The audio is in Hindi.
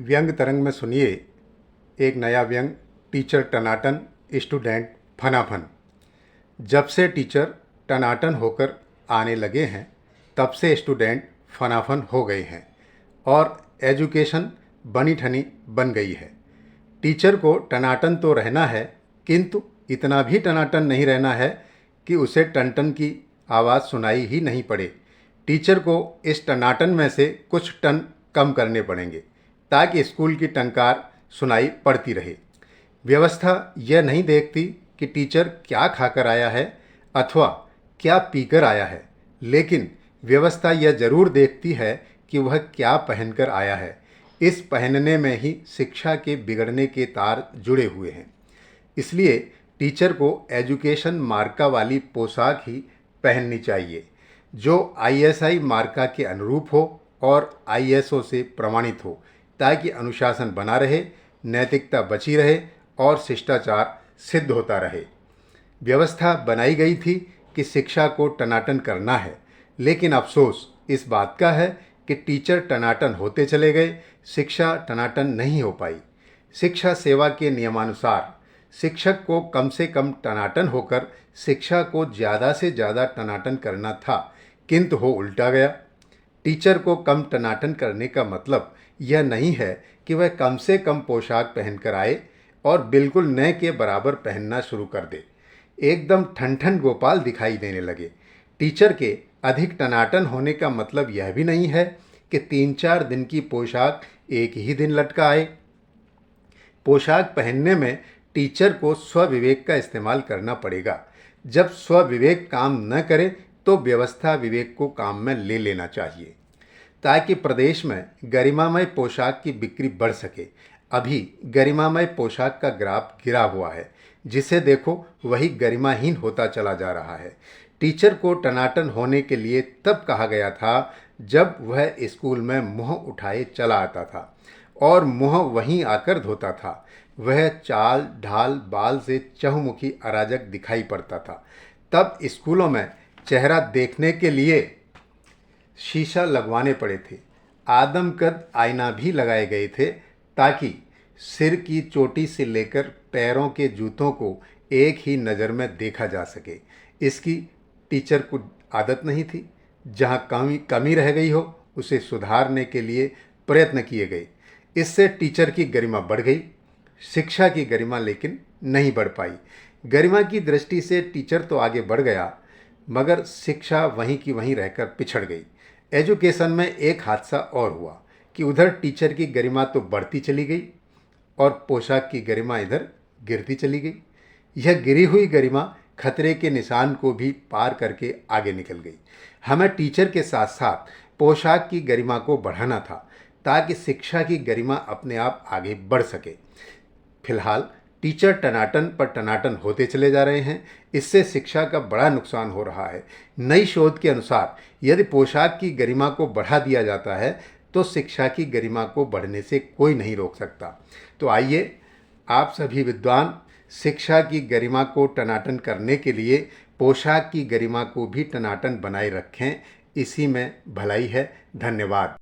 व्यंग तरंग में सुनिए एक नया व्यंग, टीचर टनाटन स्टूडेंट फनाफन। जब से टीचर टनाटन होकर आने लगे हैं तब से स्टूडेंट फनाफन हो गए हैं और एजुकेशन बनी ठनी बन गई है। टीचर को टनाटन तो रहना है, किंतु इतना भी टनाटन नहीं रहना है कि उसे टन की आवाज़ सुनाई ही नहीं पड़े। टीचर को इस टनाटन में से कुछ टन कम करने पड़ेंगे ताकि स्कूल की टंकार सुनाई पड़ती रहे। व्यवस्था यह नहीं देखती कि टीचर क्या खाकर आया है अथवा क्या पीकर आया है, लेकिन व्यवस्था यह जरूर देखती है कि वह क्या पहनकर आया है। इस पहनने में ही शिक्षा के बिगड़ने के तार जुड़े हुए हैं। इसलिए टीचर को एजुकेशन मार्का वाली पोशाक ही पहननी चाहिए जो आईएसआई मार्का के अनुरूप हो और आईएसओ से प्रमाणित हो, ताकि अनुशासन बना रहे, नैतिकता बची रहे और शिष्टाचार सिद्ध होता रहे। व्यवस्था बनाई गई थी कि शिक्षा को टनाटन करना है, लेकिन अफसोस इस बात का है कि टीचर टनाटन होते चले गए, शिक्षा टनाटन नहीं हो पाई। शिक्षा सेवा के नियमानुसार शिक्षक को कम से कम टनाटन होकर शिक्षा को ज़्यादा से ज़्यादा टनाटन करना था, किंतु हो उल्टा गया। टीचर को कम टनाटन करने का मतलब यह नहीं है कि वह कम से कम पोशाक पहनकर आए और बिल्कुल नए के बराबर पहनना शुरू कर दे, एकदम ठन ठन गोपाल दिखाई देने लगे। टीचर के अधिक टनाटन होने का मतलब यह भी नहीं है कि 3-4 दिन की पोशाक एक ही दिन लटका आए। पोशाक पहनने में टीचर को स्वविवेक का इस्तेमाल करना पड़ेगा। जब स्वविवेक काम न करे तो व्यवस्था विवेक को काम में ले लेना चाहिए, ताकि प्रदेश में गरिमामय पोशाक की बिक्री बढ़ सके। अभी गरिमामय पोशाक का ग्राफ गिरा हुआ है, जिसे देखो वही गरिमाहीन होता चला जा रहा है। टीचर को टनाटन होने के लिए तब कहा गया था जब वह स्कूल में मुंह उठाए चला आता था और मुंह वहीं आकर धोता था। वह चाल ढाल बाल से चहुमुखी अराजक दिखाई पड़ता था। तब स्कूलों में चेहरा देखने के लिए शीशा लगवाने पड़े थे। आदमकद आईना भी लगाए गए थे ताकि सिर की चोटी से लेकर पैरों के जूतों को एक ही नज़र में देखा जा सके। इसकी टीचर को आदत नहीं थी। जहाँ कमी रह गई हो उसे सुधारने के लिए प्रयत्न किए गए। इससे टीचर की गरिमा बढ़ गई, शिक्षा की गरिमा लेकिन नहीं बढ़ पाई। गरिमा की दृष्टि से टीचर तो आगे बढ़ गया, मगर शिक्षा वहीं की वहीं रहकर पिछड़ गई। एजुकेशन में एक हादसा और हुआ कि उधर टीचर की गरिमा तो बढ़ती चली गई और पोशाक की गरिमा इधर गिरती चली गई। यह गिरी हुई गरिमा खतरे के निशान को भी पार करके आगे निकल गई। हमें टीचर के साथ साथ पोशाक की गरिमा को बढ़ाना था ताकि शिक्षा की गरिमा अपने आप आगे बढ़ सके। फिलहाल टीचर टनाटन पर टनाटन होते चले जा रहे हैं। इससे शिक्षा का बड़ा नुकसान हो रहा है। नई शोध के अनुसार यदि पोशाक की गरिमा को बढ़ा दिया जाता है तो शिक्षा की गरिमा को बढ़ने से कोई नहीं रोक सकता। तो आइए आप सभी विद्वान शिक्षा की गरिमा को टनाटन करने के लिए पोशाक की गरिमा को भी टनाटन बनाए रखें। इसी में भलाई है। धन्यवाद।